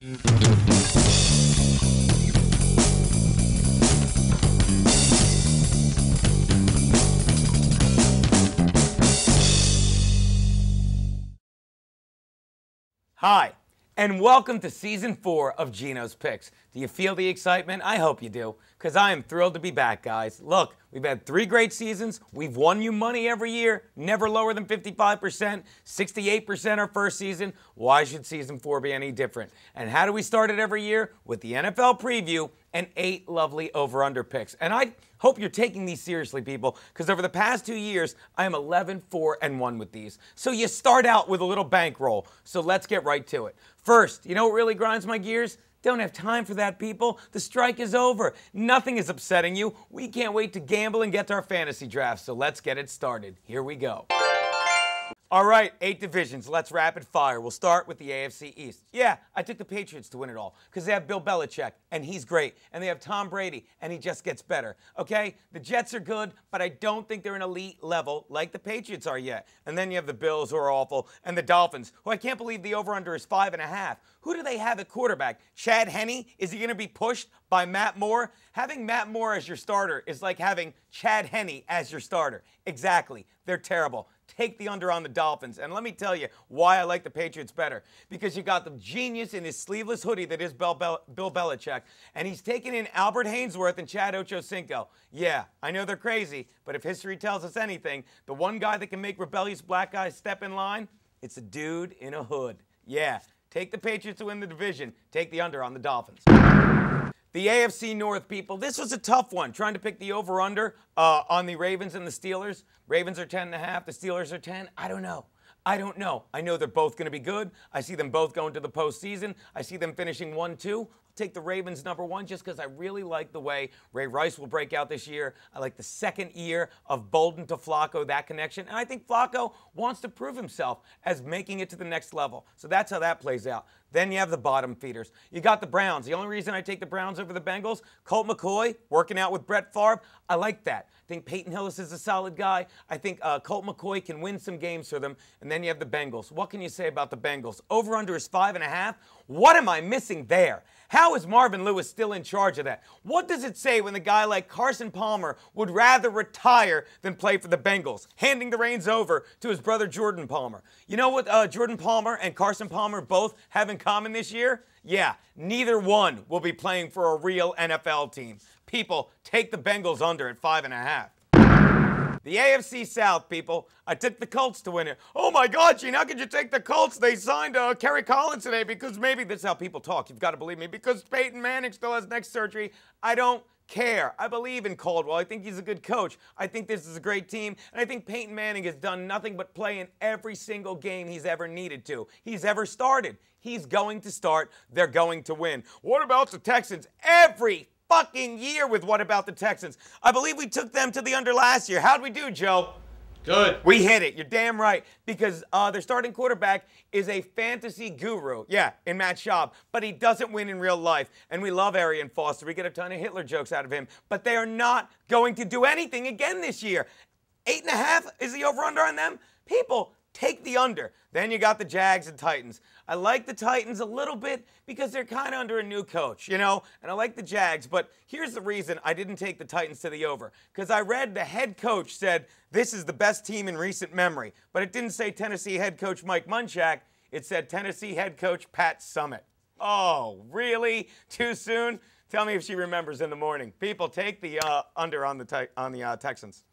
Hi, and welcome to Season 4 of Geno's Picks. Do you feel the excitement? I hope you do, because I am thrilled to be back, guys. Look, we've had 3 great seasons. We've won you money every year, never lower than 55%, 68% our first season. Why should Season 4 be any different? And how do we start it every year? With the NFL preview and 8 lovely over-under picks. And I hope you're taking these seriously, people, because over the past 2 years, I am 11-4-1 with these. So you start out with a little bankroll. So let's get right to it. First, you know what really grinds my gears? Don't have time for that, people. The strike is over. Nothing is upsetting you. We can't wait to gamble and get to our fantasy draft. So let's get it started. Here we go. All right, 8 divisions. Let's rapid fire. We'll start with the AFC East. Yeah, I took the Patriots to win it all because they have Bill Belichick, and he's great. And they have Tom Brady, and he just gets better. Okay, the Jets are good, but I don't think they're an elite level like the Patriots are yet. And then you have the Bills, who are awful, and the Dolphins, who I can't believe the over-under is 5.5. Who do they have at quarterback? Chad Henne? Is he going to be pushed by Matt Moore? Having Matt Moore as your starter is like having Chad Henne as your starter. Exactly. They're terrible. Take the under on the Dolphins. And let me tell you why I like the Patriots better. Because you got the genius in his sleeveless hoodie that is Bill Belichick. And he's taken in Albert Hainsworth and Chad Ochocinco. Yeah, I know they're crazy, but if history tells us anything, the one guy that can make rebellious black guys step in line, it's a dude in a hood. Yeah, take the Patriots to win the division. Take the under on the Dolphins. The AFC North, people, this was a tough one, trying to pick the over-under on the Ravens and the Steelers. Ravens are 10.5, the Steelers are 10. I don't know. I know they're both going to be good. I see them both going to the postseason. I see them finishing 1-2. I'll take the Ravens #1 just because I really like the way Ray Rice will break out this year. I like the second year of Bolden to Flacco, that connection. And I think Flacco wants to prove himself as making it to the next level. So that's how that plays out. Then you have the bottom feeders. You got the Browns. The only reason I take the Browns over the Bengals, Colt McCoy working out with Brett Favre, I like that. I think Peyton Hillis is a solid guy. I think Colt McCoy can win some games for them. And then you have the Bengals. What can you say about the Bengals? Over-under is 5.5. What am I missing there? How is Marvin Lewis still in charge of that? What does it say when a guy like Carson Palmer would rather retire than play for the Bengals, handing the reins over to his brother Jordan Palmer? You know what Jordan Palmer and Carson Palmer both have in common this year? Yeah, neither one will be playing for a real NFL team. People, take the Bengals under at 5.5. The AFC South, people. I took the Colts to win it. Oh my God, Gene, how could you take the Colts? They signed Kerry Collins today because maybe this is how people talk. You've got to believe me. Because Peyton Manning still has neck surgery. I don't care. I believe in Caldwell. I think he's a good coach. I think this is a great team. And I think Peyton Manning has done nothing but play in every single game he's ever needed to. He's ever started. He's going to start. They're going to win. What about the Texans? Every fucking year with what about the Texans? I believe we took them to the under last year. How'd we do, Joe? Good. We hit it. You're damn right. Because their starting quarterback is a fantasy guru. Yeah, in Matt Schaub. But he doesn't win in real life. And we love Arian Foster. We get a ton of Hitler jokes out of him. But they are not going to do anything again this year. 8.5 is the over-under on them? People, take the under. Then you got the Jags and Titans. I like the Titans a little bit because they're kind of under a new coach, you know? And I like the Jags, but here's the reason I didn't take the Titans to the over. Because I read the head coach said this is the best team in recent memory. But it didn't say Tennessee head coach Mike Munchak. It said Tennessee head coach Pat Summitt. Oh, really? Too soon? Tell me if she remembers in the morning. People, take the under on the Texans.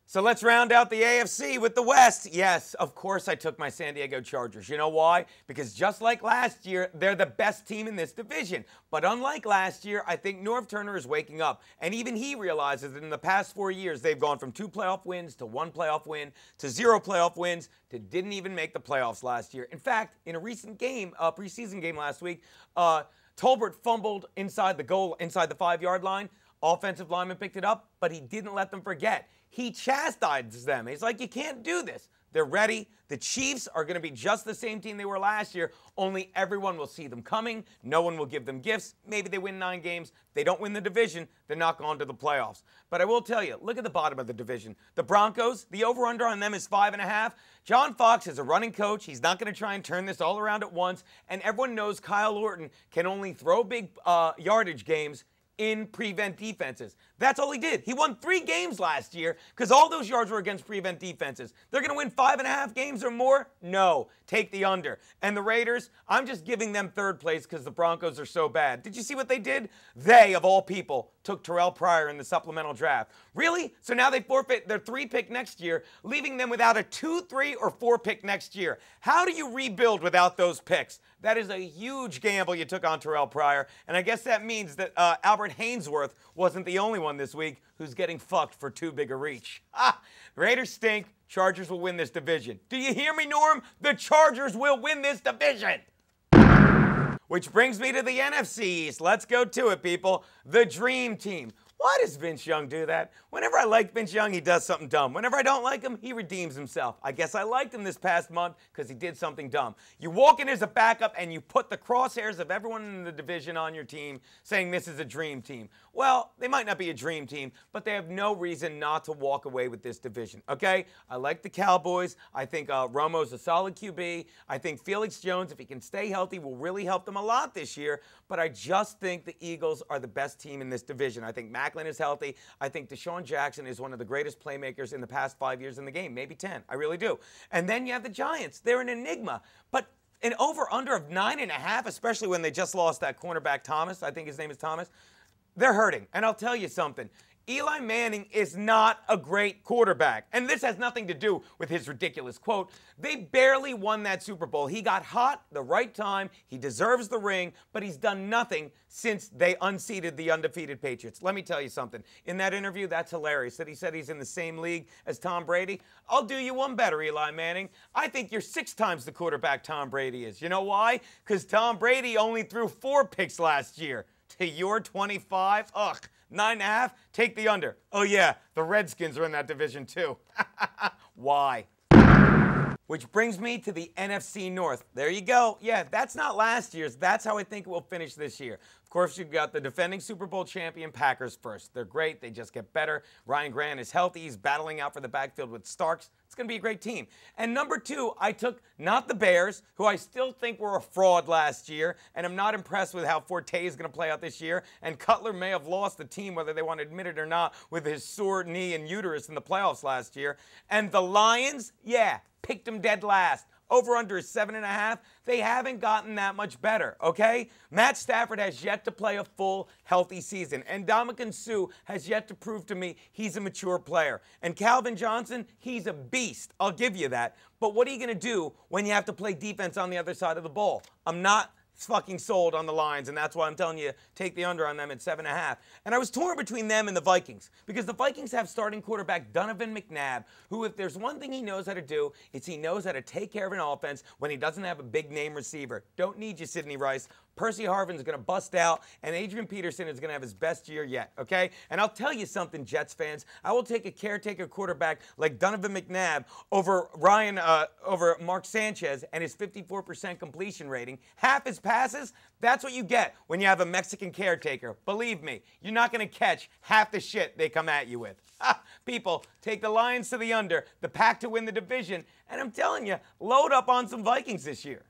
So let's round out the AFC with the West. Yes, of course I took my San Diego Chargers. You know why? Because just like last year, they're the best team in this division. But unlike last year, I think Norv Turner is waking up. And even he realizes that in the past 4 years, they've gone from 2 playoff wins to 1 playoff win to 0 playoff wins to didn't even make the playoffs last year. In fact, in a recent game, preseason game last week, Tolbert fumbled inside the 5-yard line. Offensive lineman picked it up, but he didn't let them forget. He chastises them. He's like, you can't do this. They're ready. The Chiefs are going to be just the same team they were last year, only everyone will see them coming. No one will give them gifts. Maybe they win 9 games. They don't win the division. They're not going to the playoffs. But I will tell you, look at the bottom of the division. The Broncos, the over-under on them is 5.5. John Fox is a running coach. He's not going to try and turn this all around at once. And everyone knows Kyle Orton can only throw big yardage games in prevent defenses. That's all he did. He won 3 games last year because all those yards were against prevent defenses. They're going to win 5.5 games or more? No. Take the under. And the Raiders, I'm just giving them 3rd place because the Broncos are so bad. Did you see what they did? They, of all people, took Terrell Pryor in the supplemental draft. Really? So now they forfeit their 3 pick next year, leaving them without a 2, 3, or 4 pick next year. How do you rebuild without those picks? That is a huge gamble you took on Terrell Pryor, and I guess that means that Albert Hainsworth wasn't the only one this week who's getting fucked for too big a reach. Raiders stink. Chargers will win this division. Do you hear me, Norm? The Chargers will win this division. Which brings me to the NFC East. Let's go to it, people. The Dream Team. Why does Vince Young do that? Whenever I like Vince Young, he does something dumb. Whenever I don't like him, he redeems himself. I guess I liked him this past month because he did something dumb. You walk in as a backup and you put the crosshairs of everyone in the division on your team saying this is a dream team. Well, they might not be a dream team, but they have no reason not to walk away with this division, okay? I like the Cowboys. I think Romo's a solid QB. I think Felix Jones, if he can stay healthy, will really help them a lot this year. But I just think the Eagles are the best team in this division. I think Macklin is healthy. I think Deshaun Jackson is one of the greatest playmakers in the past 5 years in the game, maybe 10. I really do. And then you have the Giants. They're an enigma. But an over-under of 9.5, especially when they just lost that cornerback Thomas, I think his name is Thomas, they're hurting. And I'll tell you something. Eli Manning is not a great quarterback. And this has nothing to do with his ridiculous quote. They barely won that Super Bowl. He got hot the right time. He deserves the ring, but he's done nothing since they unseated the undefeated Patriots. Let me tell you something. In that interview, that's hilarious that he said he's in the same league as Tom Brady. I'll do you one better, Eli Manning. I think you're 6 times the quarterback Tom Brady is. You know why? Because Tom Brady only threw 4 picks last year. To your 25? Ugh. 9.5, take the under. Oh yeah, the Redskins are in that division too. Why? Which brings me to the NFC North. There you go. Yeah, that's not last year's. That's how I think it will finish this year. Of course, you've got the defending Super Bowl champion Packers first. They're great. They just get better. Ryan Grant is healthy. He's battling out for the backfield with Starks. It's going to be a great team. And number 2, I took not the Bears, who I still think were a fraud last year, and I'm not impressed with how Forte is going to play out this year. And Cutler may have lost the team, whether they want to admit it or not, with his sore knee and uterus in the playoffs last year. And the Lions, yeah, picked them dead last. Over-under is 7.5. They haven't gotten that much better, okay? Matt Stafford has yet to play a full, healthy season. And Ndamukong Suh has yet to prove to me he's a mature player. And Calvin Johnson, he's a beast. I'll give you that. But what are you going to do when you have to play defense on the other side of the ball? I'm not fucking sold on the Lions, and that's why I'm telling you, take the under on them at 7.5. And I was torn between them and the Vikings, because the Vikings have starting quarterback Donovan McNabb, who, if there's one thing he knows how to do, it's he knows how to take care of an offense when he doesn't have a big-name receiver. Don't need you, Sidney Rice. Percy Harvin's going to bust out, and Adrian Peterson is going to have his best year yet, okay? And I'll tell you something, Jets fans. I will take a caretaker quarterback like Donovan McNabb over Mark Sanchez and his 54% completion rating. Half his passes, that's what you get when you have a Mexican caretaker. Believe me, you're not going to catch half the shit they come at you with. People, take the Lions to the under, the Pack to win the division, and I'm telling you, load up on some Vikings this year.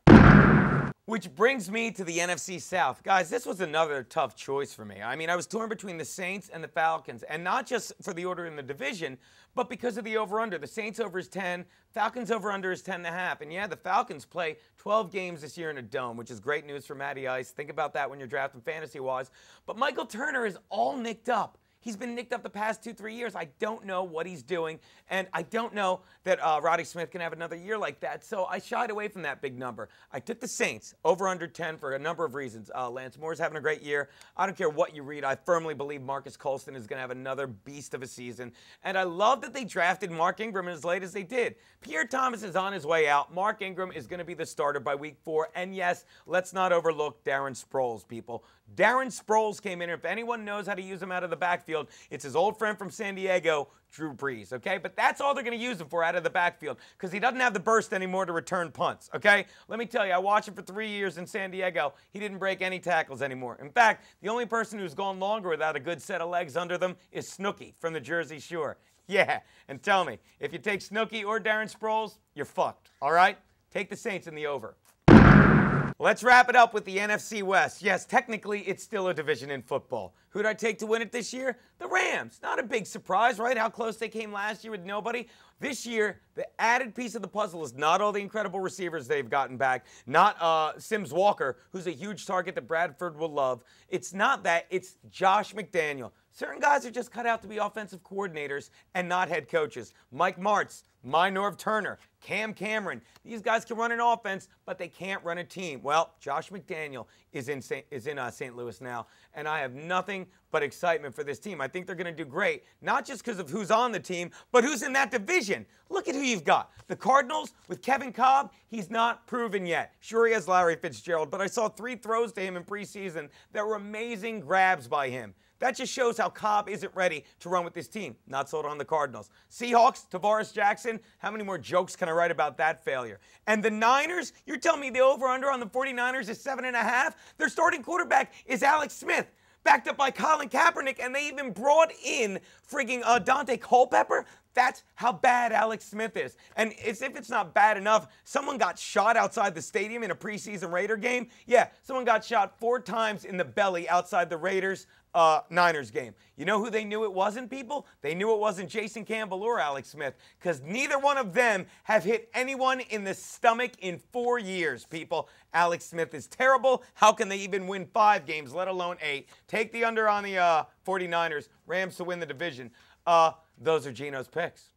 Which brings me to the NFC South. Guys, this was another tough choice for me. I mean, I was torn between the Saints and the Falcons, and not just for the order in the division, but because of the over-under. The Saints over is 10, Falcons over-under is 10.5. And yeah, the Falcons play 12 games this year in a dome, which is great news for Matty Ice. Think about that when you're drafting fantasy-wise. But Michael Turner is all nicked up. He's been nicked up the past 2-3 years. I don't know what he's doing, and I don't know that Roddy Smith can have another year like that, so I shied away from that big number. I took the Saints over under 10 for a number of reasons. Lance Moore's having a great year. I don't care what you read. I firmly believe Marcus Colston is going to have another beast of a season, and I love that they drafted Mark Ingram as late as they did. Pierre Thomas is on his way out. Mark Ingram is going to be the starter by week 4, and yes, let's not overlook Darren Sproles, people. Darren Sproles came in, and if anyone knows how to use him out of the backfield, backfield. It's his old friend from San Diego, Drew Brees, okay? But that's all they're going to use him for out of the backfield because he doesn't have the burst anymore to return punts, okay? Let me tell you, I watched him for 3 years in San Diego. He didn't break any tackles anymore. In fact, the only person who's gone longer without a good set of legs under them is Snooki from the Jersey Shore. Yeah, and tell me, if you take Snooki or Darren Sproles, you're fucked, all right? Take the Saints in the over. Let's wrap it up with the NFC West. Yes, technically, it's still a division in football. Who'd I take to win it this year? The Rams. Not a big surprise, right? How close they came last year with nobody. This year, the added piece of the puzzle is not all the incredible receivers they've gotten back. Not Sims Walker, who's a huge target that Bradford will love. It's not that. It's Josh McDaniel. Certain guys are just cut out to be offensive coordinators and not head coaches. Mike Martz, Norv Turner, Cam Cameron. These guys can run an offense, but they can't run a team. Well, Josh McDaniel is in St. Louis now, and I have nothing but excitement for this team. I think they're going to do great, not just because of who's on the team, but who's in that division. Look at who you've got. The Cardinals with Kevin Kolb, he's not proven yet. Sure, he has Larry Fitzgerald, but I saw 3 throws to him in preseason that were amazing grabs by him. That just shows how Cobb isn't ready to run with this team. Not sold on the Cardinals. Seahawks, Tavares Jackson. How many more jokes can I write about that failure? And the Niners, you're telling me the over-under on the 49ers is 7.5? Their starting quarterback is Alex Smith, backed up by Colin Kaepernick, and they even brought in frigging Dante Culpepper. That's how bad Alex Smith is. And as if it's not bad enough, someone got shot outside the stadium in a preseason Raider game. Yeah, someone got shot 4 times in the belly outside the Raiders Niners game. You know who they knew it wasn't, people? They knew it wasn't Jason Campbell or Alex Smith because neither one of them have hit anyone in the stomach in 4 years, people. Alex Smith is terrible. How can they even win 5 games, let alone 8? Take the under on the 49ers. Rams to win the division. Those are Geno's picks.